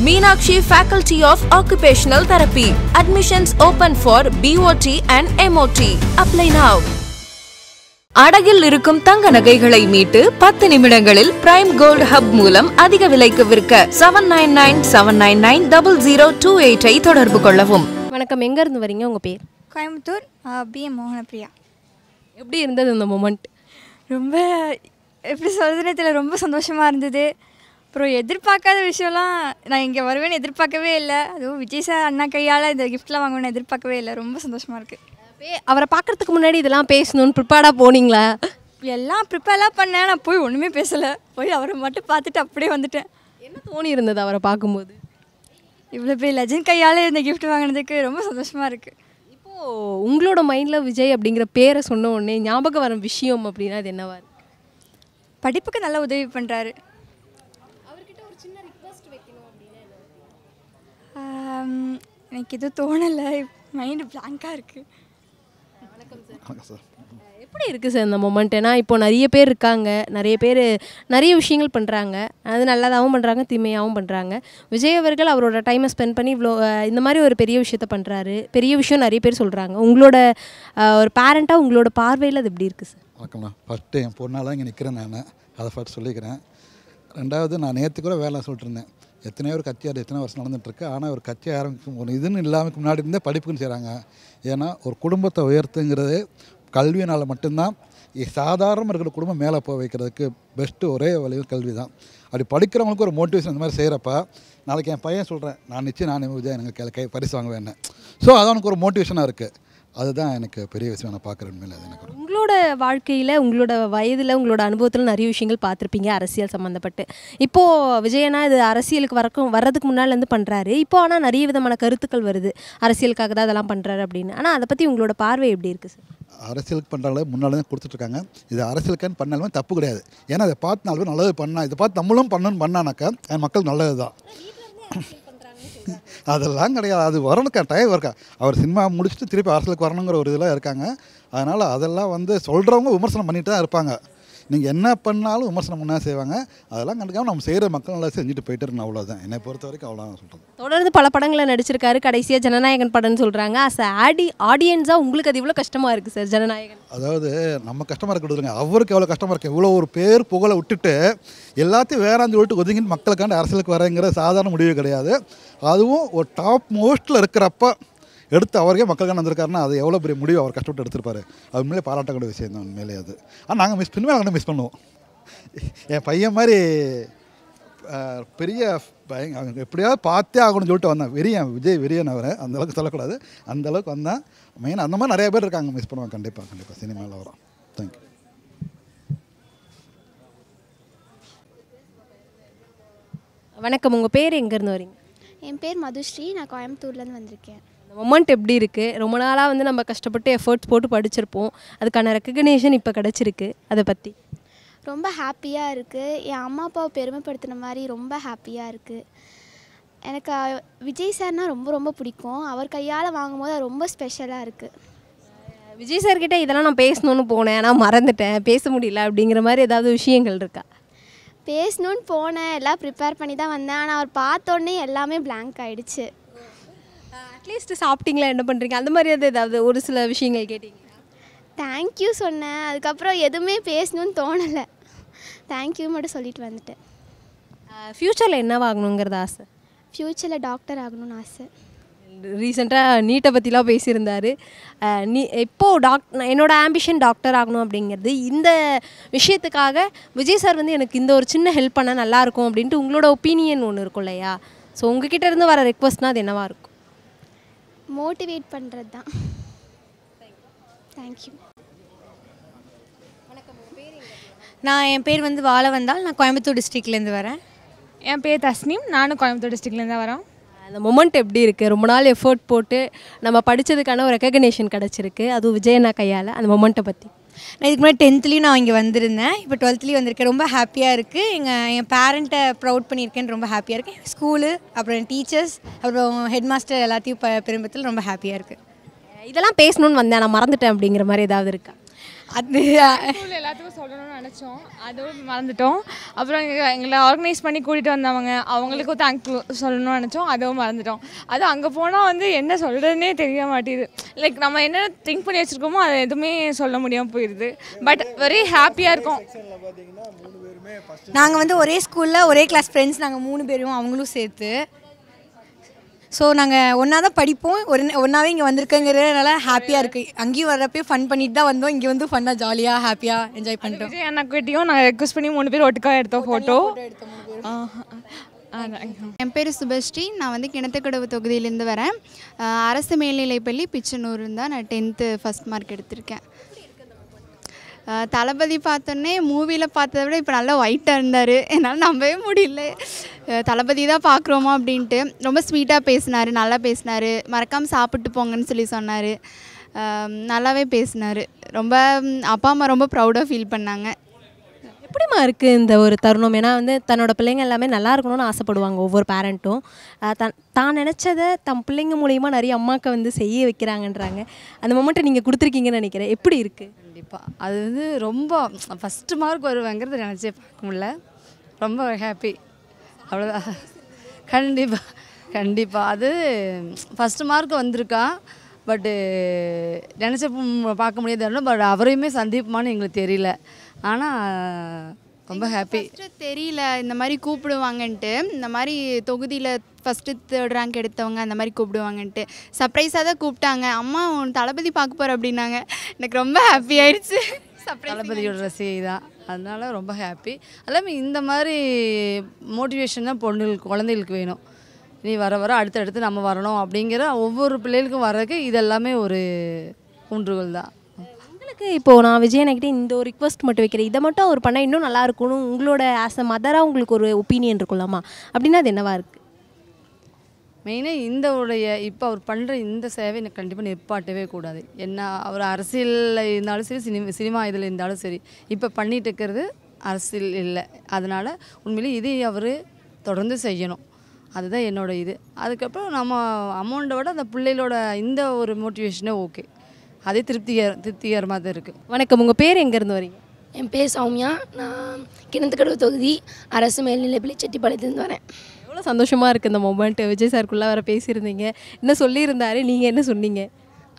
Meenakshi Faculty of Occupational Therapy. Admissions open for BOT and MOT. Apply now. அடகில் இருக்கும் தங்க நகைகளை மீட்டு 10 நிமிடங்களில் பிரைம் கோல்ட் ஹப் மூலம் அதிக விலைக்கு விற்க 7997990028 ஐ தொடர்பு கொள்ளவும். வணக்கம், எங்க இருந்து வரீங்க? உங்க பேர்? கோயம்புத்தூர், BM மோகனப்பிரியா. எப்படி இருந்தது இந்த மொமெண்ட்? ரொம்ப எப்படி சொல்கிறதுனே தெரியல, ரொம்ப சந்தோஷமாக இருந்தது. அப்புறம் எதிர்பார்க்காத விஷயம்லாம், நான் இங்கே வருவேன்னு எதிர்பார்க்கவே இல்லை. அதுவும் விஜய் சார் அண்ணா கையால் இந்த கிஃப்ட்லாம் வாங்கணும்னு எதிர்பார்க்கவே இல்லை. ரொம்ப சந்தோஷமாக இருக்குது. அவரை பார்க்கறதுக்கு முன்னாடி இதெல்லாம் பேசணும்னு ப்ரிப்பேர்டாக போனீங்களா? எல்லாம் ப்ரிப்பேர்லாம் பண்ணேன். நான் போய் ஒன்றுமே பேசலை. போய் அவரை மட்டும் பார்த்துட்டு அப்படியே வந்துட்டேன். என்ன தோணி இருந்தது அவரை பார்க்கும்போது? இவ்வளோ பெரிய லெஜண்ட் கையால் இந்த கிஃப்ட் வாங்கினதுக்கு ரொம்ப சந்தோஷமாக இருக்குது. இப்போது உங்களோட மைண்டில் விஜய் அப்படிங்கிற பேரை சொன்ன உடனே ஞாபகம் வர விஷயம் அப்படின்னா அது என்னவா இருக்கு? படிப்புக்கு நல்லா உதவி பண்ணுறாரு. அவர்கிட்ட ஒரு சின்ன ரிக்வெஸ்ட் வைக்கணும் அப்படின்னா எனக்கு எதுவும் தோணலை. மைண்டு பிளாங்காக இருக்குது. வணக்கம் சார். எப்படி இருக்குது சார் இந்த மொமெண்ட்? ஏன்னா இப்போ நிறைய பேர் இருக்காங்க, நிறைய பேர் நிறைய விஷயங்கள் பண்ணுறாங்க. அது நல்லதாகவும் பண்ணுறாங்க, தீமையாகவும் பண்ணுறாங்க. விஜய் அவர்கள் அவரோட டைமை ஸ்பெண்ட் பண்ணி இவ்வளோ இந்த மாதிரி ஒரு பெரிய விஷயத்த பண்ணுறாரு. பெரிய விஷயம் நிறைய பேர் சொல்கிறாங்க. உங்களோட ஒரு பேரண்ட்டாக உங்களோட பார்வையில் அது எப்படி இருக்குது சார்? வணக்கம்ண்ணா. ஃபஸ்ட்டு என் பொண்ணால் இங்கே நிற்கிறேன். நான் அதை ஃபஸ்ட் சொல்லிக்கிறேன். ரெண்டாவது, நான் நேற்று கூட வேலை சொல்லிட்டுருந்தேன். எத்தனையோ ஒரு கட்சி அது எத்தனை வருஷம் நடந்துகிட்ருக்கு. ஆனால் ஒரு கட்சி ஆரம்பிக்கும் ஒரு இதுன்னு இல்லாமல் முன்னாடி இருந்தே படிப்புன்னு செய்கிறாங்க. ஏன்னா ஒரு குடும்பத்தை உயர்த்துங்கிறது கல்வியினால் மட்டும்தான். சாதாரணமாக இருக்கிற குடும்பம் மேலே போக வைக்கிறதுக்கு பெஸ்ட்டு ஒரே வழியும் கல்வி தான். அப்படி படிக்கிறவங்களுக்கு ஒரு மோட்டிவேஷன் இந்த மாதிரி செய்கிறப்ப நாளைக்கு என் பையன் சொல்கிறேன், நான் நிச்சயம் நான் விஜய் எனக்கு பரிசு வாங்குவேன். ஸோ அது அவனுக்கு ஒரு மோட்டிவேஷனாக இருக்குது. அதுதான் எனக்கு பெரிய விஷயம். நான் பார்க்குறேன் மேலே. அது எனக்கு உங்களோட வாழ்க்கையில், உங்களோட வயதில், உங்களோட அனுபவத்தில் நிறைய விஷயங்கள் பார்த்துருப்பீங்க அரசியல் சம்மந்தப்பட்டு. இப்போது விஜயனா இது அரசியலுக்கு வர்றதுக்கு முன்னாலேருந்து பண்ணுறாரு. இப்போ ஆனால் நிறைய விதமான கருத்துக்கள் வருது, அரசியலுக்காக தான் அதெல்லாம் பண்ணுறாரு அப்படின்னு. ஆனால் அதை பற்றி உங்களோட பார்வை எப்படி இருக்குது சார்? அரசியலுக்கு பண்ணுறாங்களே முன்னாலே தான் கொடுத்துட்ருக்காங்க. இது அரசியலுக்கான்னு பண்ணாலுமே தப்பு கிடையாது. ஏன்னா அதை பார்த்து 4 பேர் நல்லது பண்ணால், இதை பார்த்து நம்மளும் பண்ணணும்னு பண்ணானாக்கா மக்கள் நல்லது தான். அதெல்லாம் கிடையாது. அது வரணுக்கா, டைம் இருக்கா. அவர் சினிமா முடிச்சுட்டு திருப்பி அரசியலுக்கு வரணுங்கிற ஒரு இதெல்லாம் இருக்காங்க. அதனால் அதெல்லாம் சொல்கிறவங்க விமர்சனம் பண்ணிட்டு தான் இருப்பாங்க. நீங்கள் என்ன பண்ணாலும் விமர்சனம் பண்ணால் செய்வாங்க. அதெல்லாம் கண்டுக்காமல் நம்ம செய்கிற மக்கள் நல்லா செஞ்சுட்டு போயிட்டு இருக்கணும். அவ்வளோதான் என்னை பொறுத்த வரைக்கும். அவ்வளோதான் சொல்கிறது. தொடர்ந்து பல படங்களை நடிச்சிருக்காரு. கடைசியாக ஜனநாயகன் படம்னு சொல்கிறாங்க. ஆடியன்ஸாக உங்களுக்கு அது இவ்வளோ கஷ்டமாக இருக்குது சார் ஜனநாயகன்? அதாவது நம்ம கஷ்டமாக இருக்கிறதுங்க, அவருக்கு எவ்வளோ கஷ்டமாக இருக்குது. இவ்வளோ ஒரு பேர் புகழை விட்டுட்டு எல்லாத்தையும் வேறாந்து சொல்லிட்டு ஒதுங்கிட்டு மக்களுக்காண்டி அரசியலுக்கு வரங்கிற சாதாரண முடிவு கிடையாது. அதுவும் ஒரு டாப் மோஸ்ட்டில் இருக்கிறப்ப எடுத்து அவருக்கே மக்களுக்கான வந்திருக்காருன்னா அது எவ்வளோ பெரிய முடிவு. அவர் கஷ்டப்பட்டு எடுத்திருப்பாரு. அது உண்மையிலே பாராட்டக்கூடிய விஷயம் தான் உண்மையிலே. அது ஆனால் நாங்கள் மிஸ் பண்ணுவோம். என் பையன் மாதிரி பெரிய அவங்க எப்படியாவது பார்த்தே ஆகணும்னு சொல்லிட்டு வந்தேன். விஜய் வெறியன் அவரை அந்தளவுக்கு சொல்லக்கூடாது. அந்தளவுக்கு வந்தேன். மெயின் அந்த மாதிரி நிறைய பேர் இருக்காங்க. மிஸ் பண்ணுவாங்க. கண்டிப்பாக சினிமாவில் வரோம். தேங்க்யூ. வணக்கம், உங்கள் பேர் எங்கேருந்து வரீங்க? என் பேர் மதுஸ்ரீ. நான் கோயம்புத்தூர்லேருந்து வந்திருக்கேன். மொமெண்ட் எப்படி இருக்குது? ரொம்ப நாளாக நம்ம கஷ்டப்பட்டு எஃபர்ட்ஸ் போட்டு படிச்சிருப்போம். அதுக்கான ரெக்கக்னேஷன் இப்போ கிடச்சிருக்கு. அதை பற்றி ரொம்ப ஹாப்பியாக இருக்குது. என் அம்மா அப்பாவை பெருமைப்படுத்தின மாதிரி ரொம்ப ஹாப்பியாக இருக்குது. எனக்கு விஜய் சார்னால் ரொம்ப ரொம்ப பிடிக்கும். அவர் கையால் வாங்கும்போது அது ரொம்ப ஸ்பெஷலாக இருக்குது. விஜய் சார்கிட்ட இதெல்லாம் நான் பேசணுன்னு போனேன், ஆனால் மறந்துட்டேன், பேச முடியல அப்படிங்கிற மாதிரி ஏதாவது விஷயங்கள் இருக்கா? பேசணுன்னு போனேன், எல்லாம் ப்ரிப்பேர் பண்ணி தான் வந்தேன். ஆனால் அவர் பார்த்தோன்னே எல்லாமே பிளாங்க் ஆகிடுச்சு. அட்லீஸ்ட் சாப்பிட்டீங்களா, என்ன பண்ணுறீங்க, அந்த மாதிரி ஏதாவது ஒரு சில விஷயங்கள் கேட்டீங்க? தேங்க்யூ சொன்னேன். அதுக்கப்புறம் எதுவுமே பேசணுன்னு தோணலை. தேங்க்யூ மட்டும் சொல்லிட்டு வந்துட்டேன். ஃப்யூச்சரில் என்ன ஆகணுங்கிறது ஆசை? ஃப்யூச்சரில் டாக்டர் ஆகணும்னு ஆசை. ரீசெண்டாக நீட்டை பற்றிலாம் பேசியிருந்தார். இப்போது என்னோடய ஆம்பிஷன் டாக்டர் ஆகணும் அப்படிங்கிறது. இந்த விஷயத்துக்காக விஜய் சார் எனக்கு இந்த ஒரு சின்ன ஹெல்ப் பண்ணால் நல்லாயிருக்கும் அப்படின்ட்டு உங்களோட ஒப்பீனியன் ஒன்று இருக்கும் இல்லையா? ஸோ உங்ககிட்ட இருந்து வர ரெக்வஸ்ட்னால் அது என்னவாக இருக்கும்? மோட்டிவேட் பண்ணுறது தான். தேங்க்யூ. என் பேர் வாழ வந்தால். நான் கோயம்புத்தூர் டிஸ்ட்ரிக்ட்லேருந்து வரேன். என் பேர் தஸ்னீம். நானும் கோயம்புத்தூர் டிஸ்ட்ரிக்ட்லேருந்து தான் வரேன். அந்த மொமெண்ட் எப்படி இருக்குது? ரொம்ப நாள் எஃபோர்ட் போட்டு நம்ம படித்ததுக்கான ஒரு ரெக்கக்னேஷன் கிடச்சிருக்கு, அதுவும் விஜயண்ணா கையால். அந்த மொமெண்ட்டை பற்றி நான் இதுக்கு முன்னாடி 10th நான் இங்கே வந்திருந்தேன். இப்போ 12th வந்திருக்கேன். ரொம்ப ஹாப்பியாக இருக்குது. என் பேரண்ட்டை ப்ரௌட் பண்ணியிருக்கேன்னு ரொம்ப ஹாப்பியாக இருக்கேன். ஸ்கூலு, அப்புறம் என் டீச்சர்ஸ், அப்புறம் ஹெட் மாஸ்டர் எல்லாத்தையும் பெரும்பத்தில் ரொம்ப ஹாப்பியாக இருக்குது. இதெல்லாம் பேசணுன்னு வந்தேன், நான் மறந்துட்டேன் அப்படிங்கிற மாதிரி ஏதாவது இருக்கா? அது ஸ்கூல் எல்லாத்துக்கும் சொல்லணும்னு நினச்சோம், அதுவும் மறந்துட்டோம். அப்புறம் எங்களை ஆர்கனைஸ் பண்ணி கூட்டிகிட்டு வந்தவங்க அவங்களுக்கும் தேங்க்யூ சொல்லணும்னு நினச்சோம், அதுவும் மறந்துட்டோம். அது அங்கே போனால் வந்து என்ன சொல்கிறதுனே தெரிய மாட்டேது. லைக் நம்ம என்ன திங்க் பண்ணி வச்சுருக்கோமோ அதை எதுவுமே சொல்ல முடியாமல் போயிடுது. பட் வெரி ஹாப்பியாக இருக்கும். நாங்கள் வந்து ஒரே ஸ்கூலில் ஒரே கிளாஸ் ஃப்ரெண்ட்ஸ் நாங்கள் 3 பேரும், அவங்களும் சேர்த்து. ஸோ நாங்கள் ஒன்றா தான் படிப்போம், ஒன்றாவே இங்கே வந்திருக்கங்கிறதுனால ஹாப்பியாக இருக்குது. அங்கேயும் வர்றப்பே ஃபன் பண்ணிட்டு தான் வந்தோம், இங்கே வந்து ஃபன்னாக ஜாலியாக ஹாப்பியாக என்ஜாய் பண்ணிட்டோம். விஜய் அண்ணாக்கிட்டையும் நாங்கள் ரெக்வஸ்ட் பண்ணி 3 பேர் ஒட்டுக்காக எடுத்தோம் ஃபோட்டோ. என் பேர் சுபஸ்ரீ. நான் வந்து கிணத்துக்கடவு தொகுதியிலேருந்து வரேன். அரசு மேல்நிலைப்பள்ளி பிச்சனூர் தான் நான் 10th ஃபஸ்ட் மார்க் எடுத்திருக்கேன். தளபதி பார்த்தோன்னே மூவியில் பார்த்ததை விட இப்போ நல்லா ஒயிட்டாக இருந்தார். என்னால் நம்பவே முடியல, தளபதி தான் பார்க்குறோமா அப்படின்ட்டு. ரொம்ப ஸ்வீட்டாக பேசினார், நல்லா பேசினார். மறக்காமல் சாப்பிட்டு போங்கன்னு சொல்லி சொன்னார். நல்லாவே பேசினார். ரொம்ப அப்பா அம்மா ரொம்ப ப்ரௌடாக ஃபீல் பண்ணாங்க. எப்படிமா இருக்குது இந்த ஒரு தருணம்? ஏன்னா வந்து தன்னோட பிள்ளைங்க எல்லாமே நல்லா இருக்கணும்னு ஆசைப்படுவாங்க ஒவ்வொரு பேரண்ட்டும். தான் நினச்சதை தன் பிள்ளைங்க மூலிமா நிறைய அம்மாவுக்கு வந்து செய்ய வைக்கிறாங்கன்றாங்க. அந்த மொமெண்ட்டை நீங்கள் கொடுத்துருக்கீங்கன்னு நினைக்கிறேன். எப்படி இருக்குது? கண்டிப்பாக அது வந்து ரொம்ப ஃபஸ்ட்டு மார்க் வருவாங்கிறது நினச்சே பார்க்க முடியல. ரொம்ப ஹாப்பி, அவ்வளோதான். கண்டிப்பாக அது ஃபஸ்ட்டு மார்க் வந்திருக்கா. பட்டு நினச்ச பார்க்க முடியாது. பட் அவரையுமே சந்திப்புமான்னு எங்களுக்கு தெரியல. ஆனால் ரொம்ப ஹாப்பி. தெரியல இந்த மாதிரி கூப்பிடுவாங்கன்ட்டு. இந்த மாதிரி தொகுதியில் ஃபஸ்ட்டு 3rd ரேங்க் எடுத்தவங்க அந்த மாதிரி கூப்பிடுவாங்கன்ட்டு சர்ப்ரைஸாக தான் கூப்பிட்டாங்க. அம்மா உன் தளபதி பார்க்க போகிற அப்படின்னாங்க. எனக்கு ரொம்ப ஹாப்பி ஆயிடுச்சு. தளபதியோட ரசிகை தான், அதனால ரொம்ப ஹாப்பி. எல்லாமே இந்த மாதிரி மோட்டிவேஷன் தான் குழந்தைகளுக்கு வேணும். நீ வர வர அடுத்தடுத்து நம்ம வரணும் அப்படிங்கிற ஒவ்வொரு பிள்ளைகளுக்கும் வர்றதுக்கு இதெல்லாமே ஒரு ஊன்றுகோல் தான். உங்களுக்கு இப்போது நான் விஜயனகிட்ட இந்த ஒரு ரிக்வஸ்ட் மட்டும் வைக்கிறேன், இதை மட்டும் அவர் பண்ணால் இன்னும் நல்லா இருக்கணும், உங்களோட ஆஸ் அ மதராக உங்களுக்கு ஒரு ஒப்பீனியன் இருக்குல்லாமா அப்படின்னா அது என்னவா இருக்குது? மெயினாக இந்த உடைய இப்போ அவர் பண்ணுற இந்த சேவை எனக்கு கண்டிப்பாக நிற்பாட்டவே கூடாது. என்ன அவர் அரசியலில் இருந்தாலும் சரி, சினிமா இதில் இருந்தாலும் சரி, இப்போ பண்ணிகிட்டு இருக்கிறது அரசியல் இல்லை. அதனால் உண்மையிலே இது அவர் தொடர்ந்து செய்யணும். அதுதான் என்னோட இது. அதுக்கப்புறம் நம்ம அமௌண்ட்டை விட அந்த பிள்ளைகளோட இந்த ஒரு மோட்டிவேஷனே ஓகே. அதே திருப்திகரமாக தான் இருக்குது. வணக்கம், உங்கள் பேர் எங்கேருந்து வரீங்க? என் பேர் சௌமியா. நான் கிணத்துக்கடவு தொகுதி அரசு மேல்நிலைப்பள்ளி செட்டிப்பாளையத்துலேருந்து வரேன். எவ்வளோ சந்தோஷமாக இருக்குது இந்த மொமெண்ட்டு. விஜய் சாருக்குள்ளே வர பேசியிருந்தீங்க, என்ன சொல்லியிருந்தாரு, நீங்கள் என்ன சொன்னீங்க?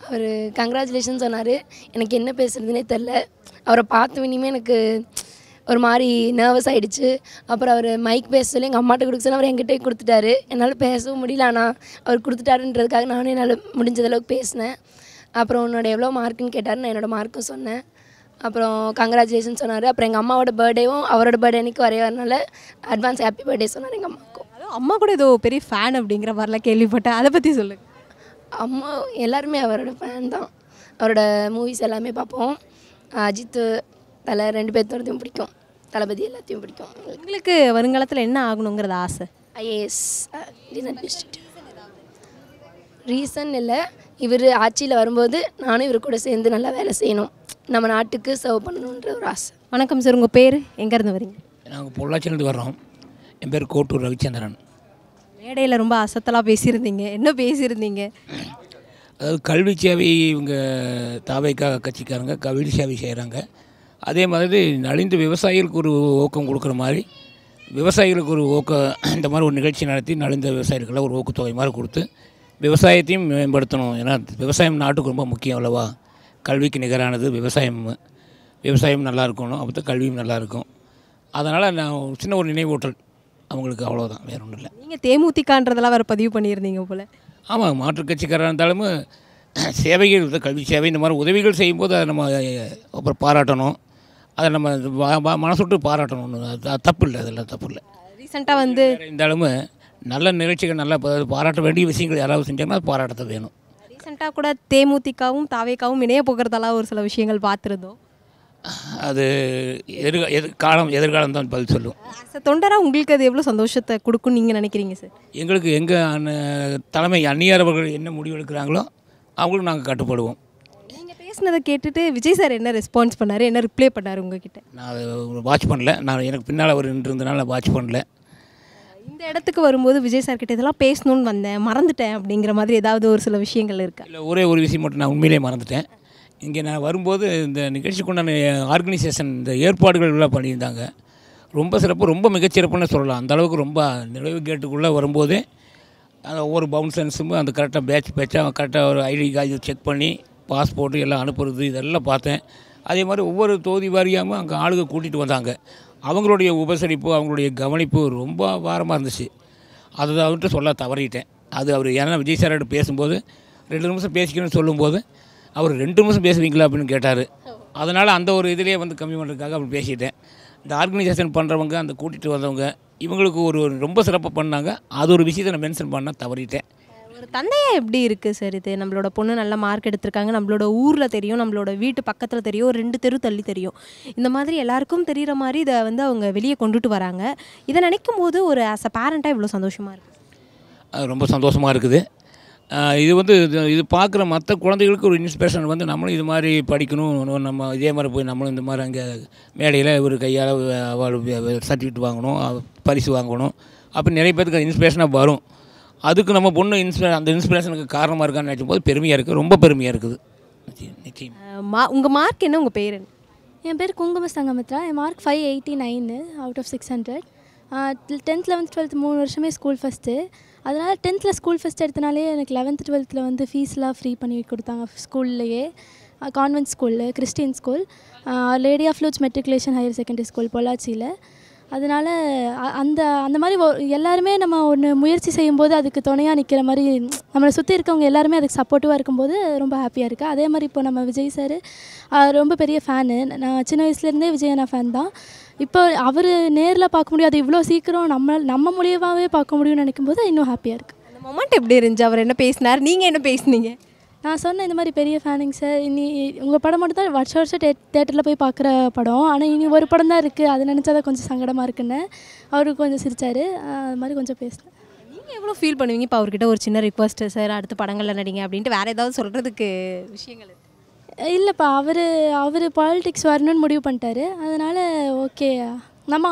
அவர் கங்க்ராச்சுலேஷன் சொன்னார். எனக்கு என்ன பேசுகிறதுனே தெரில. அவரை பார்த்த இனிமேல் எனக்கு ஒரு மாதிரி நர்வஸ் ஆகிடுச்சு. அப்புறம் அவர் மைக் பேச சொல்லி எங்கள் அம்மாட்ட கொடுக்க சொல்லி அவர் என்கிட்டே கொடுத்துட்டாரு. என்னால் பேசவும் முடியல, ஆனால் அவர் கொடுத்துட்டாருன்றதுக்காக நானும் என்னால் முடிஞ்சதளவுக்கு பேசினேன். அப்புறம் உன்னோட எவ்வளோ மார்க்குன்னு கேட்டார், நான் என்னோடய மார்க்கும் சொன்னேன். அப்புறம் கங்க்ராச்சுலேஷன் சொன்னார். அப்புறம் எங்கள் அம்மாவோட பர்த்டேவும் அவரோட பர்த்டே அன்றைக்கி வரனால அட்வான்ஸ் ஹாப்பி பர்த்டே சொன்னார் எங்கள் அம்மாவுக்கும். அதுவும் அம்மா கூட ஏதோ பெரிய ஃபேன் அப்படிங்கிற மாதிரிலாம் கேள்விப்பட்டேன், அதை பற்றி சொல்லுங்கள். அம்மா எல்லாருமே அவரோட ஃபேன் தான். அவரோட மூவிஸ் எல்லாமே பார்ப்போம். அஜித் தலை 2 பேர்த்தோடதையும் பிடிக்கும், தளபதி எல்லாத்தையும் பிடிக்கும். உங்களுக்கு வருங்காலத்தில் என்ன ஆகணுங்கிறது ஆசை? ஐஏஎஸ் ரீசன் இல்லை, இவர் ஆட்சியில் வரும்போது நானும் இவர் கூட சேர்ந்து நல்லா வேலை செய்யணும், நம்ம நாட்டுக்கு சர்வ் பண்ணணுன்ற ஒரு ஆசை. வணக்கம் சார், உங்கள் பேர் எங்கேருந்து வரீங்க? நாங்கள் பொள்ளாச்சியிலேருந்து வர்றோம். என் பேர் கோட்டூர் ரவிச்சந்திரன். மேடையில் ரொம்ப அசத்தலாக பேசியிருந்தீங்க, என்ன பேசியிருந்தீங்க? அதாவது கல்வி சேவை இவங்க தாவைக்காக கட்சிக்காரங்க கல்வி சேவை செய்கிறாங்க. அதே மாதிரி நலிந்த விவசாயிகளுக்கு ஒரு ஊக்கம் கொடுக்குற மாதிரி, விவசாயிகளுக்கு ஒரு இந்த மாதிரி ஒரு நிகழ்ச்சி நடத்தி நலிந்த விவசாயிகளுக்கெல்லாம் ஒரு ஊக்கத்தொகை மாதிரி கொடுத்து விவசாயத்தையும் மேம்படுத்தணும். ஏன்னா விவசாயம் நாட்டுக்கு ரொம்ப முக்கியம் அல்லவா. கல்விக்கு நிகரானது விவசாயம் நல்லா இருக்கணும், அப்போ தான் கல்வியும் நல்லாயிருக்கும். அதனால் நான் சின்ன ஒரு நினைவூட்டல் அவங்களுக்கு, அவ்வளோதான், வேறு ஒன்றும் இல்லை. நீங்கள் தேமுதிகன்றதெல்லாம் வேறு பதிவு பண்ணியிருந்தீங்க போல். ஆமாம், மாற்றுக் கட்சிக்காராக இருந்தாலும் சேவைகள், கல்வி சேவை, இந்த மாதிரி உதவிகள் செய்யும்போது அதை நம்ம அப்புறம் பாராட்டணும். அதை நம்ம மனசுட்டு பாராட்டணும். அது தப்பு இல்லை, அதெல்லாம் தப்பு இல்லை. ரீசெண்டாக வந்து இருந்தாலும் நல்ல நிகழ்ச்சிகள், நல்ல பாராட்ட வேண்டிய விஷயங்கள் யாராவது செஞ்சாங்கன்னா அது பாராட்டத்தை வேணும். ரீசெண்டாக கூட தேமுதிகவும் தாவேக்காவும் இணைய போகிறதெல்லாம் ஒரு சில விஷயங்கள் பார்த்துருந்தோம். அது எதிர்காலம் தான் பதில் சொல்லும். தொண்டராக உங்களுக்கு அது எவ்வளோ சந்தோஷத்தை கொடுக்குன்னு நீங்கள் நினைக்கிறீங்க சார்? எங்களுக்கு எங்கள் தலைமை அந்நியார் அவர்கள் என்ன முடிவு எடுக்கிறாங்களோ அவங்களும் நாங்கள் கட்டுப்படுவோம். நீங்கள் பேசினதை கேட்டுட்டு விஜய் சார் என்ன ரெஸ்பான்ஸ் பண்ணார், என்ன ரிப்ளை பண்ணார் உங்ககிட்ட? நான் அதை வாட்ச் பண்ணல, நான் எனக்கு பின்னால் அவர் நின்றுருந்தனால வாட்ச் பண்ணல. இந்த இடத்துக்கு வரும்போது விஜய் சார் கிட்ட இதெல்லாம் பேசணுன்னு வந்தேன், மறந்துட்டேன் அப்படிங்கிற மாதிரி ஏதாவது ஒரு சில விஷயங்கள் இருக்கா? இல்லை, ஒரே ஒரு விஷயம் மட்டும் நான் உண்மையிலே மறந்துட்டேன். இங்கே நான் வரும்போது இந்த நிகழ்ச்சிக்குண்டான ஆர்கனைசேஷன் இந்த ஏற்பாடுகள்லாம் பண்ணியிருந்தாங்க. ரொம்ப சிறப்பு, ரொம்ப மிகச்சிறப்புன்னு சொல்லலாம். அந்தளவுக்கு ரொம்ப நுழைவு கேட்டுக்குள்ளே வரும்போதே அந்த ஒவ்வொரு பவுன்சன்ஸும் அந்த கரெக்டாக பேட்சாக கரெக்டாக ஒரு ஐடி கார்டு செக் பண்ணி பாஸ்போர்ட்டு எல்லாம் அனுப்புறது இதெல்லாம் பார்த்தேன். அதே மாதிரி ஒவ்வொரு தொகுதி வாரியாகவும் அங்கே ஆளுங்க கூட்டிகிட்டு வந்தாங்க. அவங்களுடைய உபசரிப்பு, அவங்களுடைய கவனிப்பு ரொம்ப வாரமாக இருந்துச்சு. அதை அவர்கிட்ட சொல்ல தவறிட்டேன். அது அவர் ஏன்னா விஜய் சார்கிட்ட பேசும்போது 2 நிமிஷம் பேசிக்கணும்னு சொல்லும்போது அவர் 2 நிமிஷம் பேசுவீங்களா அப்படின்னு கேட்டார். அதனால் அந்த ஒரு இதிலே வந்து கம்மி பண்ணுறதுக்காக அப்படி பேசிட்டேன். இந்த ஆர்கனைசேஷன் பண்ணுறவங்க, அந்த கூட்டிகிட்டு வந்தவங்க, இவங்களுக்கு ஒரு ரொம்ப சிறப்பாக பண்ணாங்க. அது ஒரு விஷயத்தை நான் மென்ஷன் பண்ண தவறிட்டேன். ஒரு தந்தையாக எப்படி இருக்குது சார் இது? நம்மளோட பொண்ணு நல்ல மார்க் எடுத்திருக்காங்க, நம்மளோட ஊரில் தெரியும், நம்மளோட வீட்டு பக்கத்தில் தெரியும், ஒரு 2 தெரு தள்ளி தெரியும். இந்த மாதிரி எல்லாருக்கும் தெரிகிற மாதிரி இதை வந்து அவங்க வெளியே கொண்டுட்டு வராங்க. இதை நினைக்கும் போது ஒரு ஆஸ் அ பேரண்ட்டாக இவ்வளோ சந்தோஷமாக இருக்குது. அது ரொம்ப சந்தோஷமாக இருக்குது. இது வந்து இது பார்க்குற மற்ற குழந்தைகளுக்கு ஒரு இன்ஸ்பிரேஷன் வந்து நம்மளும் இது மாதிரி படிக்கணும், நம்ம இதே மாதிரி போய் நம்மளும் இந்த மாதிரி அங்கே மேடையில் ஒரு கையால் சர்டிஃபிகேட் வாங்கணும், பரிசு வாங்கணும் அப்படி நிறைய பேருக்கு இன்ஸ்பிரேஷனாக வரும். அதுக்கு நம்ம பொண்ணு அந்த இன்ஸ்பிரேஷனுக்கு காரணமாக இருக்கான்னு நினைக்கும் போது பெருமையாக இருக்குது, ரொம்ப பெருமையாக இருக்குது. நிச்சயம். உங்கள் மார்க் என்ன? உங்கள் பேர் என்ன? என் பேர் குங்கும சங்கமித்ரா. என் mark 589 out of 600. 10th 11th 12th 3 வருஷமே ஸ்கூல் ஃபஸ்ட்டு. அதனால் 10th ஸ்கூல் ஃபஸ்ட் எடுத்தனாலே எனக்கு 11th 12th வந்து ஃபீஸ்லாம் ஃப்ரீ பண்ணி கொடுத்தாங்க ஸ்கூல்லையே. Convent school, Christian school, Lady of Lourdes matriculation higher secondary school பொள்ளாச்சியில். அதனால் அந்த மாதிரி எல்லாருமே நம்ம ஒன்று முயற்சி செய்யும்போது அதுக்கு துணையாக நிற்கிற மாதிரி நம்மளை சுற்றி இருக்கவங்க எல்லாருமே அதுக்கு சப்போர்ட்டிவாக இருக்கும்போது ரொம்ப ஹாப்பியாக இருக்குது. அதே மாதிரி இப்போ நம்ம விஜய் சார் ரொம்ப பெரிய ஃபேனு. நான் சின்ன வயசுலேருந்தே விஜய் அண்ணா ஃபேன் தான். இப்போ அவர் நேரில் பார்க்க முடியாது, இவ்வளோ சீக்கிரம் நம்ம மூலியமாகவே பார்க்க முடியும்னு நினைக்கும்போது இன்னும் ஹாப்பியாக இருக்குது. அந்த மொமெண்ட் எப்படி இருந்துச்சு? அவர் என்ன பேசினார், நீங்கள் என்ன பேசுனீங்க? நான் சொன்னேன் இந்த மாதிரி பெரிய ஃபேனிங் சார், இனி உங்கள் படம் மட்டும் தான் வருஷம் தேட்டரில் போய் பார்க்குற படம், ஆனால் இனி ஒரு படம் தான் இருக்குது, அது நினச்சா தான் கொஞ்சம் சங்கடமாக இருக்குன்னு அவருக்கு கொஞ்சம் சிரித்தார். அது மாதிரி கொஞ்சம் பேசினேன். நீங்கள் எவ்வளோ ஃபீல் பண்ணுவீங்க இப்போ அவர்கிட்ட ஒரு சின்ன ரிக்வஸ்ட்டு, சார் அடுத்த படங்களில் நடிங்க அப்படின்ட்டு வேறு ஏதாவது சொல்கிறதுக்கு விஷயங்கள்? இல்லைப்பா, அவர் பாலிடிக்ஸ் வரணும்னு முடிவு பண்ணிட்டாரு. அதனால் ஓகே, நம்ம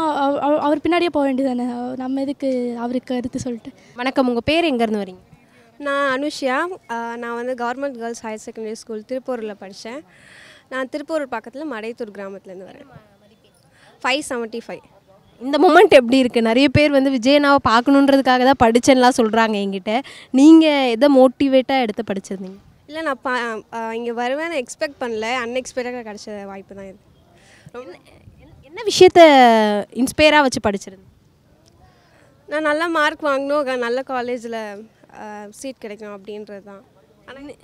அவர் பின்னாடியே போக வேண்டியதானே, நம்ம எதுக்கு அவருக்கு கருத்து சொல்லிட்டு. வணக்கம், உங்கள் பேர் எங்கேருந்து வரீங்க? நான் அனுஷியா. நான் வந்து government girls higher secondary school திருப்பூரில் படித்தேன். நான் திருப்பூர் பக்கத்தில் மடைத்தூர் கிராமத்துலேருந்து வரேன். 575. இந்த மொமெண்ட் எப்படி இருக்குது? நிறைய பேர் வந்து விஜயனாவை பார்க்கணுன்றதுக்காக தான் படித்தேன்லாம் சொல்கிறாங்க என்கிட்ட. நீங்கள் எதை மோட்டிவேட்டாக எடுத்து படிச்சிருந்தீங்க? இல்லை, நான் இங்கே வருவேன்னு எக்ஸ்பெக்ட் பண்ணல, அன்எக்ஸ்பெக்டடாக கிடச்ச வாய்ப்பு தான் இது. என்ன விஷயத்த இன்ஸ்பயராக வச்சு படிச்சிருந்தேன்? நான் நல்ல மார்க் வாங்கணும், நல்ல காலேஜில் சீட் கிடைக்கும் அப்படின்றது தான். ஆனால்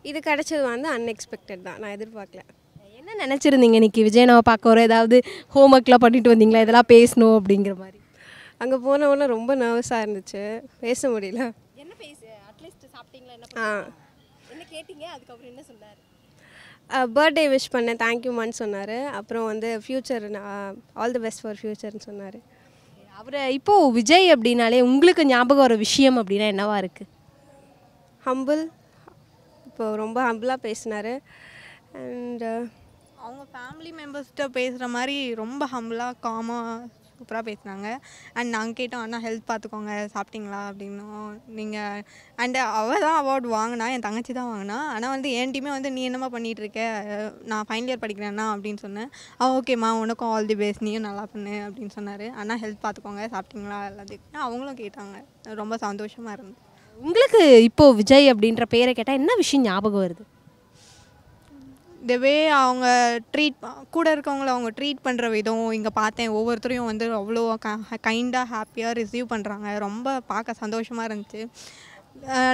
இது கிடைச்சது வந்து அன்எக்ஸ்பெக்டட் தான், நான் எதிர்பார்க்கல. என்ன நினச்சிருந்தீங்க இன்றைக்கி விஜயனாவை பார்க்க வர? ஏதாவது ஹோம் ஒர்க்லாம் பண்ணிட்டு வந்தீங்களா, இதெல்லாம் பேசணும் அப்படிங்கிற மாதிரி? அங்கே போனவொன்னே ரொம்ப நர்வஸாக இருந்துச்சு, பேச முடியல. என்ன பேசு? அட்லீஸ்ட் சாப்பிட்டீங்களா? என்ன கேட்டீங்க? அதுக்கப்புறம் என்ன சொன்னார்? பர்த்டே விஷ் பண்ணேன், தேங்க்யூமான்னு சொன்னார். அப்புறம் வந்து future, all the best for ஃப்யூச்சர்னு சொன்னார். அவரை இப்போது விஜய் அப்படின்னாலே உங்களுக்கு ஞாபகம் வர விஷயம் அப்படின்னா என்னவா இருக்குது? ஹம்பிள். இப்போ ரொம்ப ஹம்பிளாக பேசினார். அண்ட் அவங்க ஃபேமிலி மெம்பர்ஸ்கிட்ட பேசுகிற மாதிரி ரொம்ப ஹம்பிளாக காமாக சூப்பராக பேசினாங்க. அண்ட் நாங்கள் கேட்டோம், அண்ணா ஹெல்த் பார்த்துக்கோங்க, சாப்பிட்டீங்களா அப்படின்னோம். நீங்கள் அண்டு அவள் தான் அவார்டு வாங்கினா, என் தங்கச்சி தான் வாங்கினா. ஆனால் வந்து என் டீமே வந்து நீ என்னம்மா பண்ணிகிட்ருக்க, நான் ஃபைனல் இயர் படிக்கிறேன்னா அப்படின்னு சொன்னேன். ஓகேம்மா, உனக்கும் ஆல் தி பெஸ்ட், நீயும் நல்லா பண்ணு அப்படின்னு சொன்னார். அண்ணா ஹெல்த் பார்த்துக்கோங்க, சாப்பிட்டீங்களா எல்லாத்தையும் அவங்களும் கேட்டாங்க. ரொம்ப சந்தோஷமாக இருந்தது. உங்களுக்கு இப்போது விஜய் அப்படின்ற பேரை கேட்டால் என்ன விஷயம் ஞாபகம் வருது? இந்த வே அவங்க கூட இருக்கவங்கள அவங்க ட்ரீட் பண்ணுற விதம் இங்கே பார்த்தேன். ஒவ்வொருத்தரையும் வந்து அவ்வளோ கைண்டாக ஹாப்பியாக ரிசீவ் பண்ணுறாங்க. ரொம்ப பார்க்க சந்தோஷமாக இருந்துச்சு.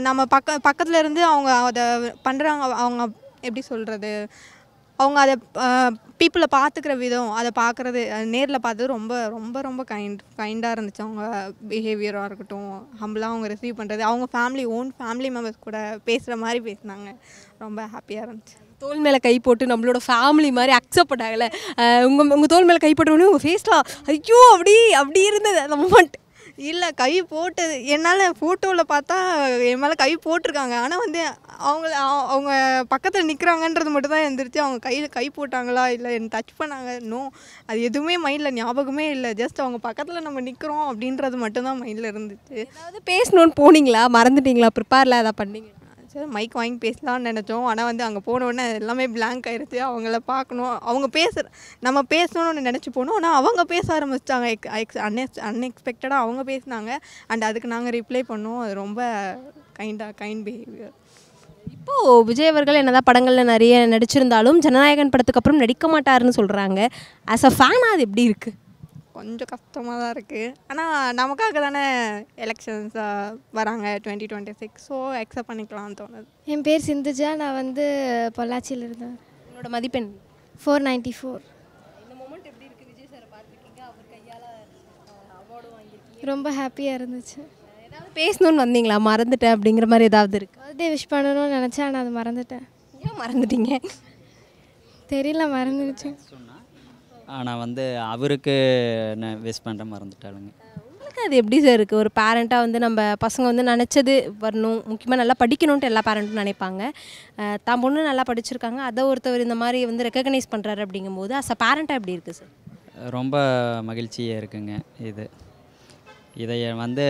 நம்ம பக்கத்தில் இருந்து அவங்க அதை பண்ணுறாங்க. அவங்க எப்படி சொல்கிறது, அவங்க அதை பீப்புளை பார்த்துக்கிற விதம், அதை பார்க்குறது நேரில் பார்த்தது ரொம்ப ரொம்ப ரொம்ப கைண்டாக இருந்துச்சு. அவங்க பிஹேவியராக இருக்கட்டும், ஹம்பிளாக அவங்க ரிசீவ் பண்ணுறது, அவங்க ஃபேமிலி மெம்பர்ஸ் கூட பேசுகிற மாதிரி பேசினாங்க. ரொம்ப ஹாப்பியாக இருந்துச்சு. தோல் மேலே கை போட்டு நம்மளோட ஃபேமிலி மாதிரி அக்செப்ட் பண்ணாங்கல்ல, உங்கள் தோல் மேலே கை போட்டோடனே உங்கள் ஃபேஸ்லாம் ஐயோ அப்படி இருந்தது அந்த மொமெண்ட். இல்லை, கை போட்டது என்னால் ஃபோட்டோவில் பார்த்தா என் மேலே கை போட்டிருக்காங்க. ஆனால் வந்து அவங்க பக்கத்தில் நிற்கிறாங்கன்றது மட்டும் தான் இருந்துருச்சு. அவங்க கையில் கை போட்டாங்களா இல்லை என்ன டச் பண்ணாங்க, அது எதுவுமே மைண்டில் ஞாபகமே இல்லை. ஜஸ்ட் அவங்க பக்கத்தில் நம்ம நிற்கிறோம் அப்படின்றது மட்டும்தான் மைண்டில் இருந்துச்சு. அதாவது பேசணுன்னு போனீங்களா, மறந்துட்டீங்களா, ப்ரிப்பேரில் அதை பண்ணீங்க? சார் மைக் வாங்கி பேசலாம்னு நினச்சோம். ஆனால் வந்து அங்கே போன உடனே எல்லாமே பிளாங்க் ஆயிடுச்சு. அவங்கள பார்க்கணும், அவங்க நம்ம பேசணும்னு நினச்சி போனோம். ஆனால் அவங்க பேச ஆரம்பிச்சிட்டாங்க. அன்எக்ஸ்பெக்டடாக அவங்க பேசினாங்க. அண்ட் அதுக்கு நாங்கள் ரிப்ளை பண்ணோம். அது ரொம்ப கைண்ட் பிஹேவியர். இப்போது விஜய் அவர்கள் என்னதான் படங்களில் நிறைய நடிச்சிருந்தாலும் ஜனநாயகன் படத்துக்கு அப்புறம் நடிக்க மாட்டாருன்னு சொல்கிறாங்க. ஆஸ் அ ஃபேனாக அது எப்படி இருக்குது? கொஞ்சம் கஷ்டமாக தான் இருக்குது. ஆனால் நமக்காக தானே எலெக்ஷன்ஸ் வராங்க 2026. ஸோ அக்செப்ட் பண்ணிக்கலாம்னு தோணுது. என் பேர் சிந்துஜா. நான் வந்து பொள்ளாச்சியில் இருந்தேன். என்னோட மதிப்பெண் 494. இந்த மொமெண்ட் எப்படி இருக்குது? விஜய் சாரை பார்த்துருக்கீங்க, அவர் கையால் அவார்டு வாங்கியிருக்கீங்க. ரொம்ப ஹாப்பியாக இருந்துச்சு. ஏதாவது பேசணும்னு வந்தீங்களா? மறந்துட்டேன் அப்படிங்கிற மாதிரி ஏதாவது இருக்குது? பர்த்டே விஷ் பண்ணணும்னு நினச்சேன், ஆனால் அது மறந்துட்டேன். ஏன் மறந்துட்டீங்க? தெரியல, மறந்துடுச்சு. ஆனால் வந்து அவருக்கு நான் விஷ் பண்ணுற மறந்துட்டாளுங்க. உங்களுக்கு அது எப்படி சார் இருக்குது? ஒரு பேரண்ட்டாக வந்து நம்ம பசங்க வந்து நினச்சது வரணும், முக்கியமாக நல்லா படிக்கணுன்ட்டு எல்லா பேரண்ட்டும் நினைப்பாங்க. தான் பொண்ணு நல்லா படிச்சிருக்காங்க, அதை ஒருத்தவர் இந்த மாதிரி வந்து ரெக்கக்னைஸ் பண்ணுறாரு அப்படிங்கும்போது அஸ் அ பேரண்ட்டாக எப்படி இருக்குது சார்? ரொம்ப மகிழ்ச்சியாக இருக்குங்க. இதை வந்து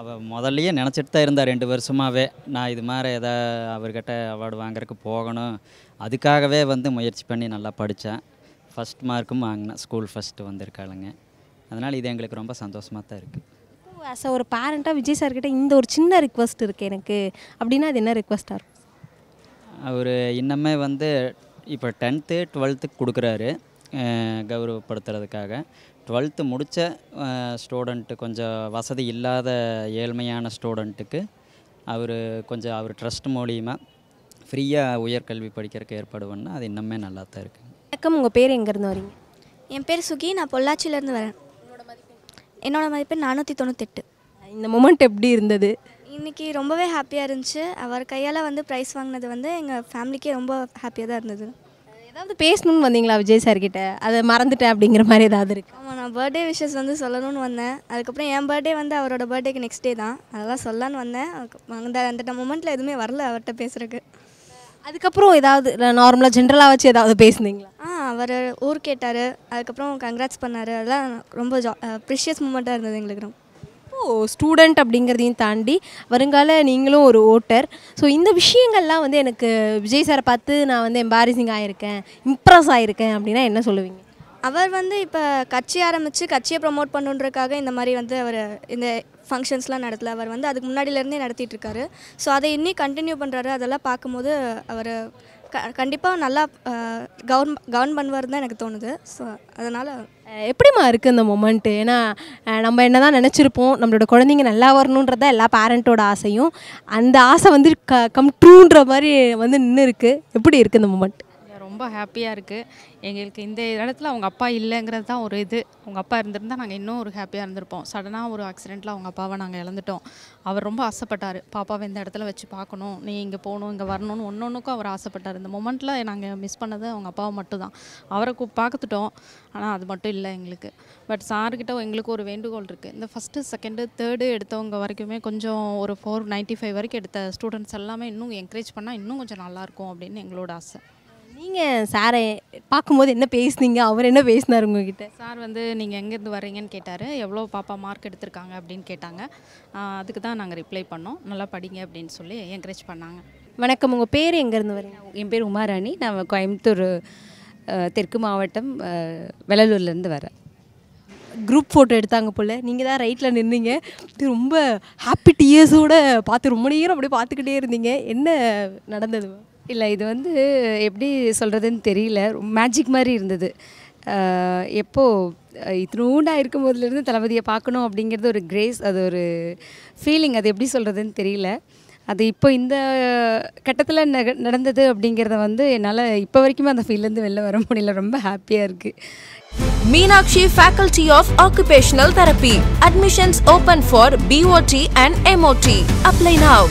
அவள் முதல்லையே நினச்சிட்டு தான் இருந்தாள் 2 வருஷமாகவே. நான் இது மாதிரி எதாவது அவர்கிட்ட அவார்டு வாங்குறதுக்கு போகணும், அதுக்காகவே வந்து முயற்சி பண்ணி நல்லா படித்தேன். ஃபஸ்ட் மார்க்கும் வாங்கினேன், ஸ்கூல் ஃபஸ்ட்டு வந்திருக்காளுங்க. அதனால் இது எங்களுக்கு ரொம்ப சந்தோஷமாக தான் இருக்குது. ஆஸ் அ ஒரு பேரண்ட்டாக விஜய் சார்கிட்ட இந்த ஒரு சின்ன ரிக்வஸ்ட் இருக்குது எனக்கு அப்படின்னா அது என்ன ரிக்வஸ்ட்டாக இருக்கும்? அவர் இன்னமே வந்து இப்போ 10th 12th கொடுக்குறாரு கௌரவப்படுத்துறதுக்காக. 12th முடித்த ஸ்டூடெண்ட்டு, கொஞ்சம் வசதி இல்லாத ஏழ்மையான ஸ்டூடெண்ட்டுக்கு அவர் ட்ரஸ்ட் மூலிமா ஃப்ரீயாக உயர்கல்வி படிக்கிறதுக்கு ஏற்பாடு பண்ணால் அது இன்னுமே நல்லா தான் இருக்குது. வணக்கம், உங்கள் பேர் எங்கேருந்து வரீங்க? என் பேர் சுகி, நான் பொள்ளாச்சியிலேருந்து வரேன். என்னோட மதிப்பெண் 498. இந்த மொமெண்ட் எப்படி இருந்தது? இன்றைக்கி ரொம்பவே ஹாப்பியாக இருந்துச்சு. அவர் கையால் வந்து ப்ரைஸ் வாங்கினது வந்து எங்கள் ஃபேமிலிக்கே ரொம்ப ஹாப்பியாக தான் இருந்தது. ஏதாவது பேசணும்னு வந்தீங்களா விஜய் சார்கிட்ட? அதை மறந்துட்டேன் அப்படிங்கிற மாதிரி ஏதாவது இருக்குது? ஆமாம், நான் பர்த்டே விஷஸ் வந்து சொல்லணும்னு வந்தேன். அதுக்கப்புறம் என் பர்த்டே வந்து அவரோட பர்த்டேக்கு நெக்ஸ்ட் டே தான், அதெல்லாம் சொல்லலான்னு வந்தேன். அந்த மொமெண்ட்டில் எதுவுமே வரல அவர்கிட்ட பேசுகிறதுக்கு. அதுக்கப்புறம் ஏதாவது நார்மலாக ஜென்ரலாக வச்சு ஏதாவது பேசுனீங்களா? அவர் ஊர் கேட்டார், அதுக்கப்புறம் கங்க்ராட்ஸ் பண்ணார். அதெல்லாம் ரொம்ப ப்ரிஷியஸ் மூமெண்ட்டாக இருந்தது எங்களுக்கு. ஸ்டூடெண்ட் அப்படிங்கிறதையும் தாண்டி வருங்கால நீங்களும் ஒரு ஓட்டர். ஸோ இந்த விஷயங்கள்லாம் வந்து எனக்கு விஜய் சாரை பார்த்து நான் வந்து எம்பாரசிங் ஆகிருக்கேன், இம்ப்ரெஸ் ஆகிருக்கேன் அப்படின்னா என்ன சொல்லுவீங்க? அவர் வந்து இப்போ கட்சி ஆரம்பித்து கட்சியை ப்ரமோட் பண்ணுன்றதுக்காக இந்த மாதிரி வந்து அவர் இந்த ஃபங்க்ஷன்ஸ்லாம் நடத்தல. அவர் வந்து அதுக்கு முன்னாடியிலேருந்தே நடத்திட்டுருக்காரு. ஸோ அதை இன்னும் கண்டினியூ பண்ணுறாரு. அதெல்லாம் பார்க்கும்போது அவர் கண்டிப்பாக நல்லா கவர்ன் பண்ணுவார் தான் எனக்கு தோணுது. ஸோ அதனால் எப்படிமா இருக்குது இந்த மொமெண்ட்டு? ஏன்னா நம்ம என்ன தான் நினச்சிருப்போம், நம்மளோட குழந்தைங்க நல்லா வரணுன்றது தான் எல்லா பேரண்ட்டோட ஆசையும். அந்த ஆசை வந்து கம் ட்ரூன்ற மாதிரி வந்து நின்று இருக்குது. எப்படி இருக்குது இந்த மொமெண்ட்? ரொம்ப ஹாப்பியாக இருக்குது. எங்களுக்கு இந்த இடத்துல அவங்க அப்பா இல்லைங்கிறது தான் ஒரு இது. அவங்க அப்பா இருந்திருந்தால் நாங்கள் இன்னும் ஒரு ஹாப்பியாக இருந்திருப்போம். சடனாக ஒரு ஆக்சிடெண்ட்டில் அவங்க அப்பாவை நாங்கள் இழந்துட்டோம். அவர் ரொம்ப ஆசைப்பட்டார், பாப்பாவை இந்த இடத்துல வச்சு பார்க்கணும், நீ இங்கே போகணும், இங்கே வரணும்னு ஒன்றுக்கும் அவர் ஆசைப்பட்டார். இந்த மொமெண்ட்டில் நாங்கள் மிஸ் பண்ணது அவங்க அப்பாவை மட்டும்தான். அவரை பார்த்துட்டோம், ஆனால் அது மட்டும் இல்லை எங்களுக்கு. பட் சார்கிட்ட எங்களுக்கு ஒரு வேண்டுகோள் இருக்குது. இந்த ஃபஸ்ட்டு செகண்டு தேர்டு எடுத்தவங்க வரைக்குமே கொஞ்சம் ஒரு 495 வரைக்கும் எடுத்த ஸ்டூடெண்ட்ஸ் எல்லாமே இன்னும் என்கரேஜ் பண்ணால் இன்னும் கொஞ்சம் நல்லாயிருக்கும் அப்படின்னு எங்களோட ஆசை. நீங்கள் சாரை பார்க்கும்போது என்ன பேசுனீங்க? அவர் என்ன பேசினார் உங்ககிட்ட? சார் வந்து நீங்கள் எங்கேருந்து வர்றீங்கன்னு கேட்டார். எவ்வளோ பாப்பா மார்க் எடுத்திருக்காங்க அப்படின்னு கேட்டாங்க. அதுக்கு தான் நாங்கள் ரிப்ளை பண்ணோம். நல்லா படிங்க அப்படின்னு சொல்லி என்கரேஜ் பண்ணாங்க. வணக்கம், உங்கள் பேர் எங்கேருந்து வரீங்க? என் பேர் உமாராணி. நான் கோயம்புத்தூர் தெற்கு மாவட்டம் வெள்ளலூர்லேருந்து வரேன். குரூப் ஃபோட்டோ எடுத்தாங்க போல், நீங்கள் தான் ரைட்டில் நின்னீங்க. ரொம்ப ஹாப்பி டியர்ஸோடு பார்த்து ரொம்ப நேரம் அப்படியே பார்த்துக்கிட்டே இருந்தீங்க. என்ன நடந்தது? இல்லை, இது வந்து எப்படி சொல்கிறதுன்னு தெரியல, மேஜிக் மாதிரி இருந்தது. எப்போது இத்தினூண்டாக இருக்கும் போதுலேருந்து தளபதியை பார்க்கணும் அப்படிங்கிறது ஒரு கிரேஸ், அது ஒரு ஃபீலிங், அது எப்படி சொல்கிறதுன்னு தெரியல. அது இப்போ இந்த கட்டத்தில் நடந்தது அப்படிங்கிறத வந்து என்னால் இப்போ வரைக்குமே அந்த ஃபீல்லேருந்து வெளில வர முடியல. ரொம்ப ஹாப்பியாக இருக்குது. Meenakshi Faculty of Occupational Therapy. Admissions open for BOT and MOT. Apply now.